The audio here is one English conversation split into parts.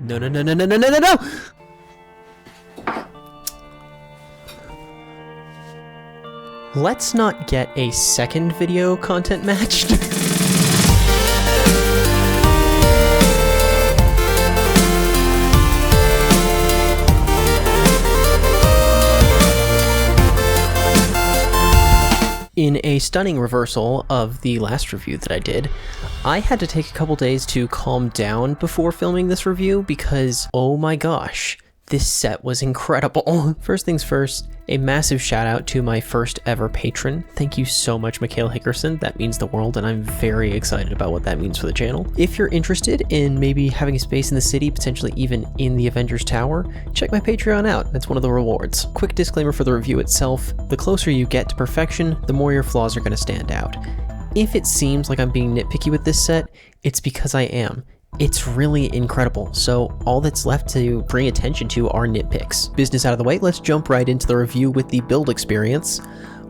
No, no, no, no, no, no, no, no, no! Let's not get a second video content matched. In a stunning reversal of the last review that I did, I had to take a couple days to calm down before filming this review because, oh my gosh, this set was incredible. First things first, a massive shout out to my first ever patron. Thank you so much, Mikhail Hickerson. That means the world, and I'm very excited about what that means for the channel. If you're interested in maybe having a space in the city, potentially even in the Avengers Tower, check my Patreon out. That's one of the rewards. Quick disclaimer for the review itself, the closer you get to perfection, the more your flaws are going to stand out. If it seems like I'm being nitpicky with this set, it's because I am. It's really incredible, so all that's left to bring attention to are nitpicks. Business out of the way, let's jump right into the review with the build experience.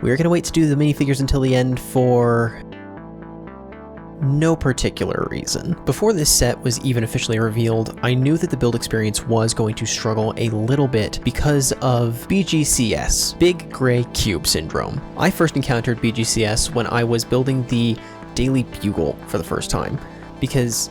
We're gonna wait to do the minifigures until the end for no particular reason. Before this set was even officially revealed, I knew that the build experience was going to struggle a little bit because of BGCS, Big Gray Cube Syndrome. I first encountered BGCS when I was building the Daily Bugle for the first time, because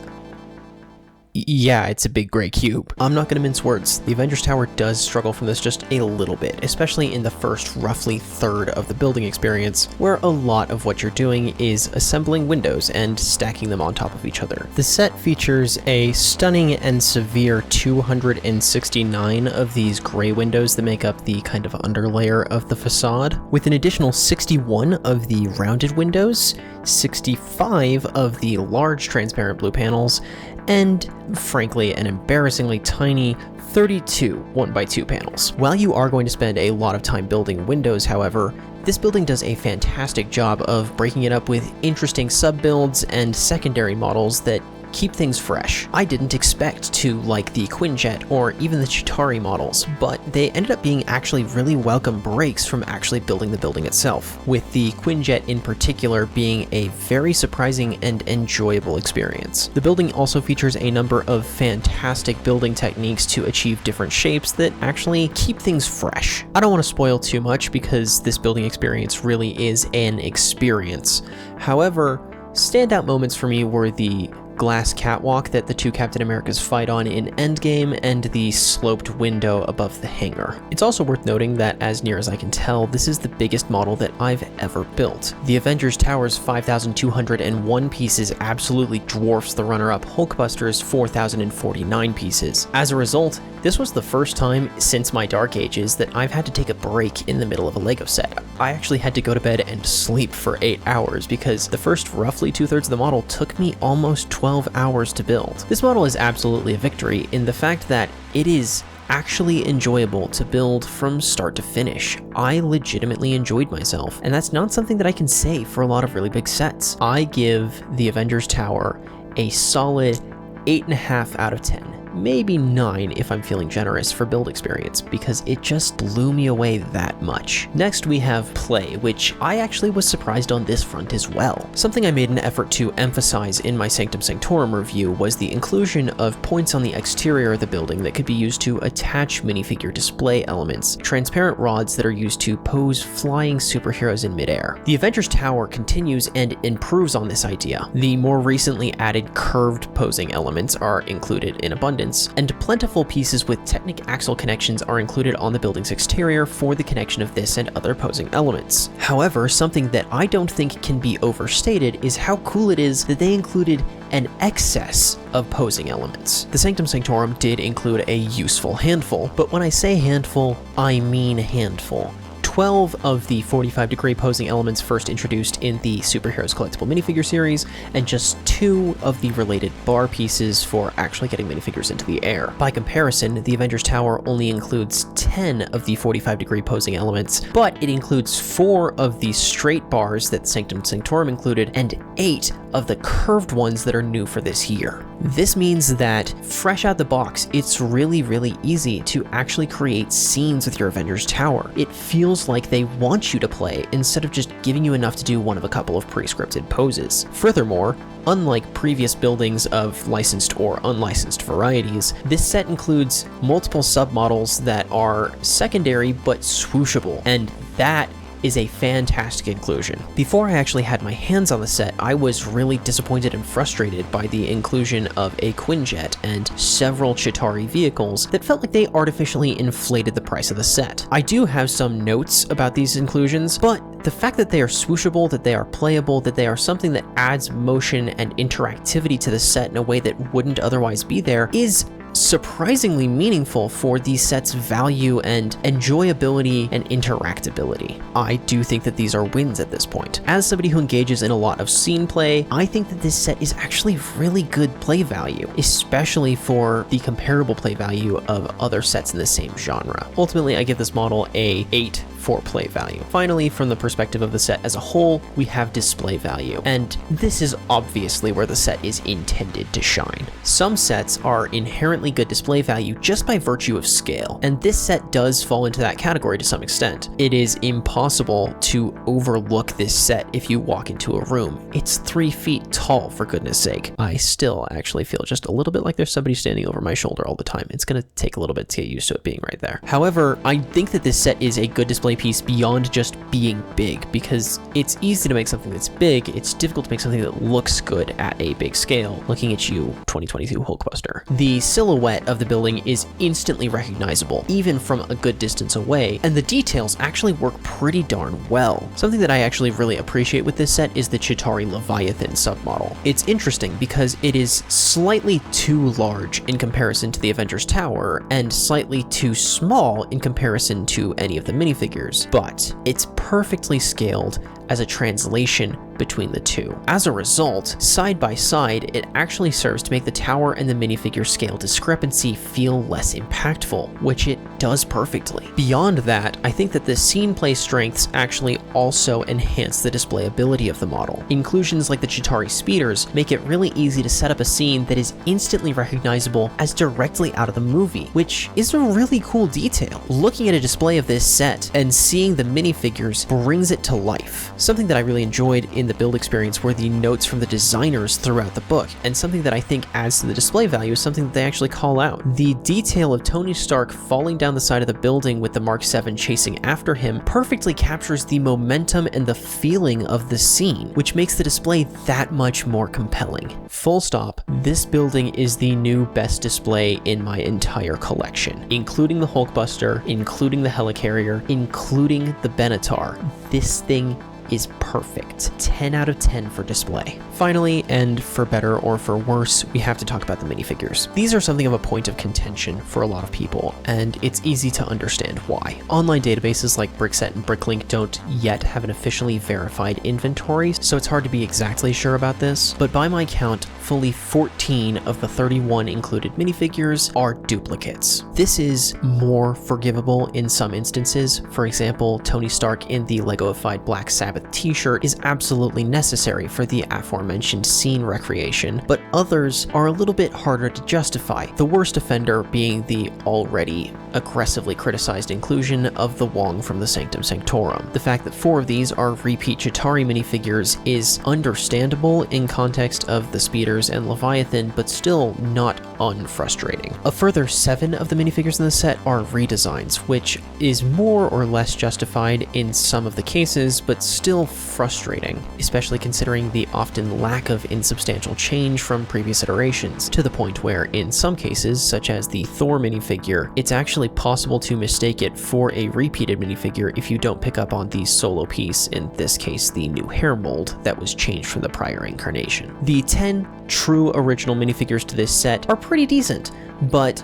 yeah, it's a big gray cube. I'm not gonna mince words. The Avengers Tower does struggle from this just a little bit, especially in the first roughly third of the building experience, where a lot of what you're doing is assembling windows and stacking them on top of each other. The set features a stunning and severe 269 of these gray windows that make up the kind of underlayer of the facade, with an additional 61 of the rounded windows, 65 of the large transparent blue panels, and frankly an embarrassingly tiny 32 1x2 panels. While you are going to spend a lot of time building windows, however, this building does a fantastic job of breaking it up with interesting sub-builds and secondary models that keep things fresh. I didn't expect to like the Quinjet or even the Chitauri models, but they ended up being actually really welcome breaks from actually building the building itself, with the Quinjet in particular being a very surprising and enjoyable experience. The building also features a number of fantastic building techniques to achieve different shapes that actually keep things fresh. I don't want to spoil too much because this building experience really is an experience. However, standout moments for me were the glass catwalk that the two Captain Americas fight on in Endgame and the sloped window above the hangar. It's also worth noting that, as near as I can tell, this is the biggest model that I've ever built. The Avengers Tower's 5,201 pieces absolutely dwarfs the runner-up Hulkbuster's 4,049 pieces. As a result, this was the first time since my Dark Ages that I've had to take a break in the middle of a LEGO set. I actually had to go to bed and sleep for 8 hours because the first roughly 2/3 of the model took me almost 12 hours to build. This model is absolutely a victory in the fact that it is actually enjoyable to build from start to finish. I legitimately enjoyed myself, and that's not something that I can say for a lot of really big sets. I give the Avengers Tower a solid 8.5 out of 10. Maybe 9 if I'm feeling generous for build experience, because it just blew me away that much. Next we have play, which I actually was surprised on this front as well. Something I made an effort to emphasize in my Sanctum Sanctorum review was the inclusion of points on the exterior of the building that could be used to attach minifigure display elements, transparent rods that are used to pose flying superheroes in midair. The Avengers Tower continues and improves on this idea. The more recently added curved posing elements are included in abundance, and plentiful pieces with Technic axle connections are included on the building's exterior for the connection of this and other posing elements. However, something that I don't think can be overstated is how cool it is that they included an excess of posing elements. The Sanctum Sanctorum did include a useful handful, but when I say handful, I mean handful. 12 of the 45-degree posing elements first introduced in the Superheroes Collectible Minifigure series, and just 2 of the related bar pieces for actually getting minifigures into the air. By comparison, the Avengers Tower only includes 10 of the 45-degree posing elements, but it includes 4 of the straight bars that Sanctum Sanctorum included, and 8 of the curved ones that are new for this year. This means that, fresh out the box, it's really easy to actually create scenes with your Avengers Tower. It feels like they want you to play instead of just giving you enough to do one of a couple of pre-scripted poses. Furthermore, Unlike previous buildings of licensed or unlicensed varieties, this set includes multiple submodels that are secondary but swooshable, and that is a fantastic inclusion. Before I actually had my hands on the set, I was really disappointed and frustrated by the inclusion of a Quinjet and several Chitauri vehicles that felt like they artificially inflated the price of the set. I do have some notes about these inclusions, but the fact that they are swooshable, that they are playable, that they are something that adds motion and interactivity to the set in a way that wouldn't otherwise be there is surprisingly meaningful for the set's value and enjoyability and interactability. I do think that these are wins at this point. As somebody who engages in a lot of scene play, I think that this set is actually really good play value, especially for the comparable play value of other sets in the same genre. Ultimately, I give this model a 8 for play value. Finally, from the perspective of the set as a whole, we have display value, and this is obviously where the set is intended to shine. Some sets are inherently good display value just by virtue of scale, and this set does fall into that category to some extent. It is impossible to overlook this set if you walk into a room. It's 3 feet tall, for goodness sake. I still actually feel just a little bit like there's somebody standing over my shoulder all the time. It's gonna take a little bit to get used to it being right there. However, I think that this set is a good display piece beyond just being big, because it's easy to make something that's big, it's difficult to make something that looks good at a big scale. Looking at you, 2022 Hulkbuster. The silhouette of the building is instantly recognizable, even from a good distance away, and the details actually work pretty darn well. Something that I actually really appreciate with this set is the Chitauri Leviathan submodel. It's interesting because it is slightly too large in comparison to the Avengers Tower, and slightly too small in comparison to any of the minifigures, but it's perfectly scaled as a translation between the two. As a result, side by side, it actually serves to make the tower and the minifigure scale discrepancy feel less impactful, which it does perfectly. Beyond that, I think that the scene play strengths actually also enhance the displayability of the model. Inclusions like the Chitauri speeders make it really easy to set up a scene that is instantly recognizable as directly out of the movie, which is a really cool detail. Looking at a display of this set and seeing the minifigures brings it to life. Something that I really enjoyed in the build experience were the notes from the designers throughout the book, and something that I think adds to the display value is something that they actually call out. The detail of Tony Stark falling down the side of the building with the Mark 7 chasing after him perfectly captures the momentum and the feeling of the scene, which makes the display that much more compelling. Full stop, this building is the new best display in my entire collection, including the Hulkbuster, including the Helicarrier, including the Benatar. This thing is perfect. 10 out of 10 for display. Finally, and for better or for worse, we have to talk about the minifigures. These are something of a point of contention for a lot of people, and it's easy to understand why. Online databases like Brickset and Bricklink don't yet have an officially verified inventory, so it's hard to be exactly sure about this, but by my count, fully 14 of the 31 included minifigures are duplicates. This is more forgivable in some instances. For example, Tony Stark in the Lego-ified Black Sabbath t-shirt is absolutely necessary for the aforementioned scene recreation, but others are a little bit harder to justify, the worst offender being the already aggressively criticized inclusion of the Wong from the Sanctum Sanctorum. The fact that 4 of these are repeat Chitauri minifigures is understandable in context of the speeders and Leviathan, but still not unfrustrating. A further 7 of the minifigures in the set are redesigns, which is more or less justified in some of the cases, but still frustrating, especially considering the often lack of insubstantial change from previous iterations, to the point where in some cases, such as the Thor minifigure, it's actually possible to mistake it for a repeated minifigure if you don't pick up on the solo piece, in this case the new hair mold that was changed from the prior incarnation. The 10 true original minifigures to this set are pretty decent, but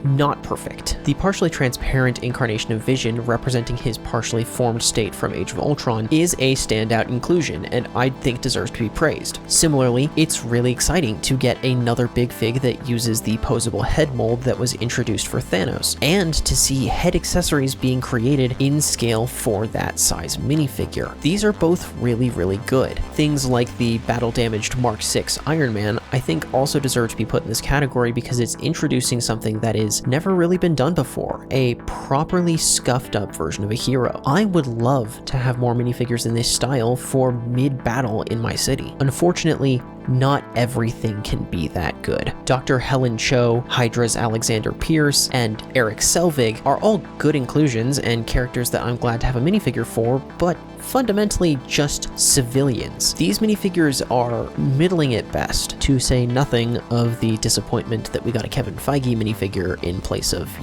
not perfect. The partially transparent incarnation of Vision, representing his partially formed state from Age of Ultron, is a standout inclusion, and I think deserves to be praised. Similarly, it's really exciting to get another big fig that uses the posable head mold that was introduced for Thanos, and to see head accessories being created in scale for that size minifigure. These are both really, really good. Things like the battle-damaged Mark 6 Iron Man, I think also deserve to be put in this category because it's introducing something that is has never really been done before, a properly scuffed up version of a hero. I would love to have more minifigures in this style for mid-battle in my city. Unfortunately, not everything can be that good. Dr. Helen Cho, Hydra's Alexander Pierce, and Eric Selvig are all good inclusions and characters that I'm glad to have a minifigure for, but fundamentally just civilians. These minifigures are middling at best, to say nothing of the disappointment that we got a Kevin Feige minifigure in place of,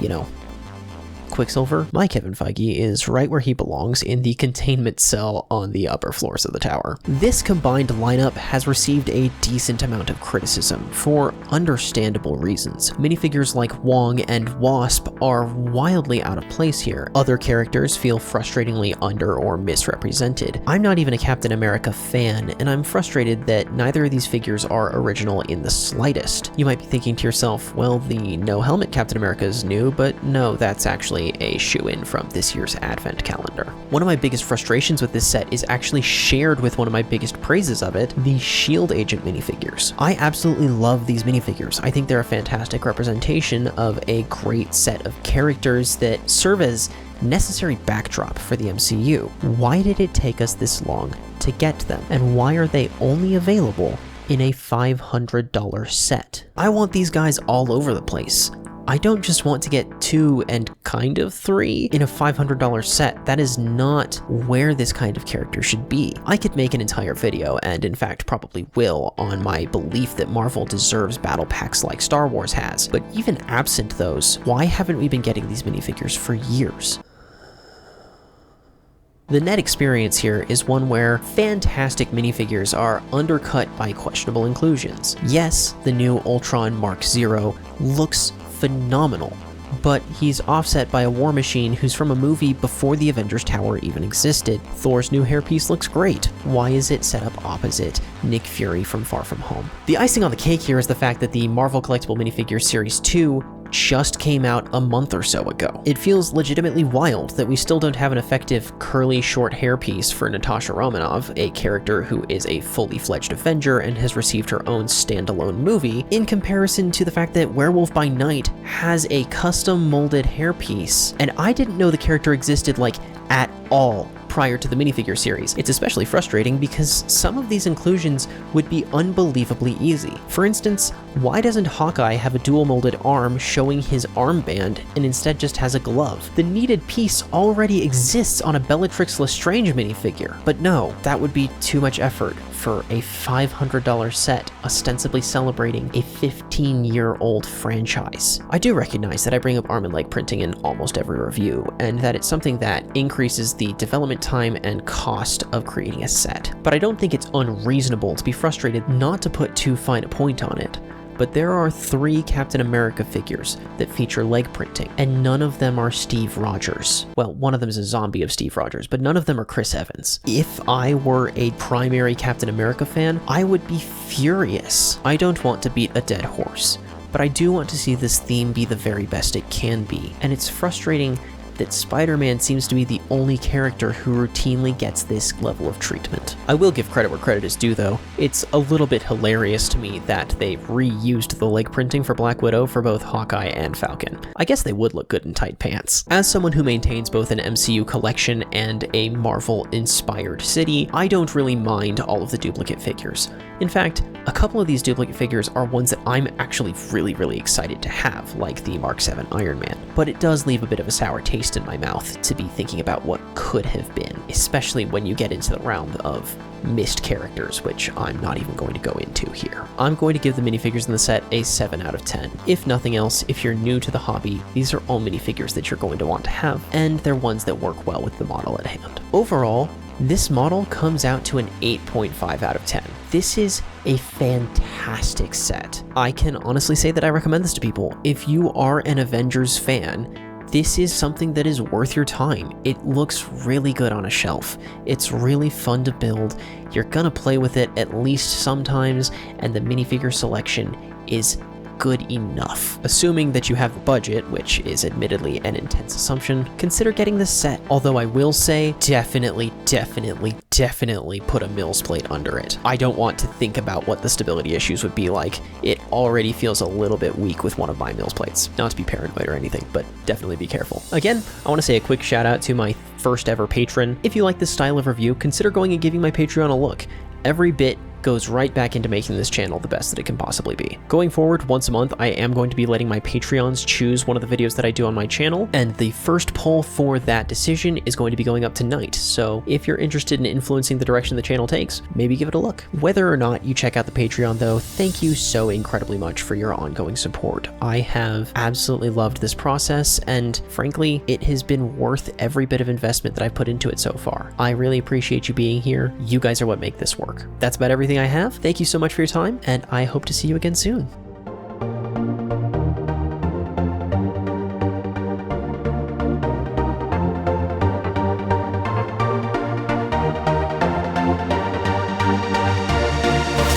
Quicksilver. My Kevin Feige is right where he belongs, in the containment cell on the upper floors of the tower. This combined lineup has received a decent amount of criticism for understandable reasons. Minifigures like Wong and Wasp are wildly out of place here. Other characters feel frustratingly under or misrepresented. I'm not even a Captain America fan, and I'm frustrated that neither of these figures are original in the slightest. You might be thinking to yourself, well, the no helmet Captain America is new, but no, that's actually a shoe-in from this year's advent calendar. One of my biggest frustrations with this set is actually shared with one of my biggest praises of it, the SHIELD Agent minifigures. I absolutely love these minifigures. I think they're a fantastic representation of a great set of characters that serve as necessary backdrop for the MCU. Why did it take us this long to get them? And why are they only available in a $500 set? I want these guys all over the place. I don't just want to get 2 and kind of 3 in a $500 set. That is not where this kind of character should be. I could make an entire video, and in fact probably will, on my belief that Marvel deserves battle packs like Star Wars has. But even absent those, why haven't we been getting these minifigures for years? The net experience here is one where fantastic minifigures are undercut by questionable inclusions. Yes, the new Ultron Mark Zero looks phenomenal, but he's offset by a War Machine who's from a movie before the Avengers Tower even existed. Thor's new hairpiece looks great. Why is it set up opposite Nick Fury from Far From Home? The icing on the cake here is the fact that the Marvel Collectible Minifigures Series 2 just came out a month or so ago. It feels legitimately wild that we still don't have an effective curly short hairpiece for Natasha Romanoff, a character who is a fully fledged Avenger and has received her own standalone movie, in comparison to the fact that Werewolf by Night has a custom molded hairpiece. And I didn't know the character existed at all prior to the minifigure series. It's especially frustrating because some of these inclusions would be unbelievably easy. For instance, why doesn't Hawkeye have a dual molded arm showing his armband and instead just has a glove? The needed piece already exists on a Bellatrix Lestrange minifigure. But no, that would be too much effort for a $500 set ostensibly celebrating a 15-year-old franchise. I do recognize that I bring up arm and leg printing in almost every review, and that it's something that increases the development time and cost of creating a set. But I don't think it's unreasonable to be frustrated not to put too fine a point on it. But there are 3 Captain America figures that feature leg printing, and none of them are Steve Rogers. Well, one of them is a zombie of Steve Rogers, but none of them are Chris Evans. If I were a primary Captain America fan, I would be furious. I don't want to beat a dead horse, but I do want to see this theme be the very best it can be, and it's frustrating that Spider-Man seems to be the only character who routinely gets this level of treatment. I will give credit where credit is due, though. It's a little bit hilarious to me that they reused the leg printing for Black Widow for both Hawkeye and Falcon. I guess they would look good in tight pants. As someone who maintains both an MCU collection and a Marvel-inspired city, I don't really mind all of the duplicate figures. In fact, a couple of these duplicate figures are ones that I'm actually really excited to have, like the Mark 7 Iron Man. But it does leave a bit of a sour taste in my mouth to be thinking about what could have been, especially when you get into the realm of missed characters, which I'm not even going to go into here. I'm going to give the minifigures in the set a 7 out of 10. If nothing else, if you're new to the hobby, these are all minifigures that you're going to want to have, and they're ones that work well with the model at hand. Overall, this model comes out to an 8.5 out of 10. This is a fantastic set. I can honestly say that I recommend this to people. If you are an Avengers fan, this is something that is worth your time. It looks really good on a shelf. It's really fun to build. You're gonna play with it at least sometimes, and the minifigure selection is good enough. Assuming that you have the budget, which is admittedly an intense assumption, consider getting this set. Although I will say, definitely put a Mills plate under it. I don't want to think about what the stability issues would be like. It already feels a little bit weak with one of my Mills plates. Not to be paranoid or anything, but definitely be careful. Again, I want to say a quick shout out to my first ever patron. If you like this style of review, consider going and giving my Patreon a look. Every bit goes right back into making this channel the best that it can possibly be. Going forward, once a month, I am going to be letting my Patreons choose one of the videos that I do on my channel, and the first poll for that decision is going to be going up tonight. So if you're interested in influencing the direction the channel takes, maybe give it a look. Whether or not you check out the Patreon though, thank you so incredibly much for your ongoing support. I have absolutely loved this process, and frankly, it has been worth every bit of investment that I've put into it so far. I really appreciate you being here. You guys are what make this work. That's about everything I have. Thank you so much for your time, and I hope to see you again soon.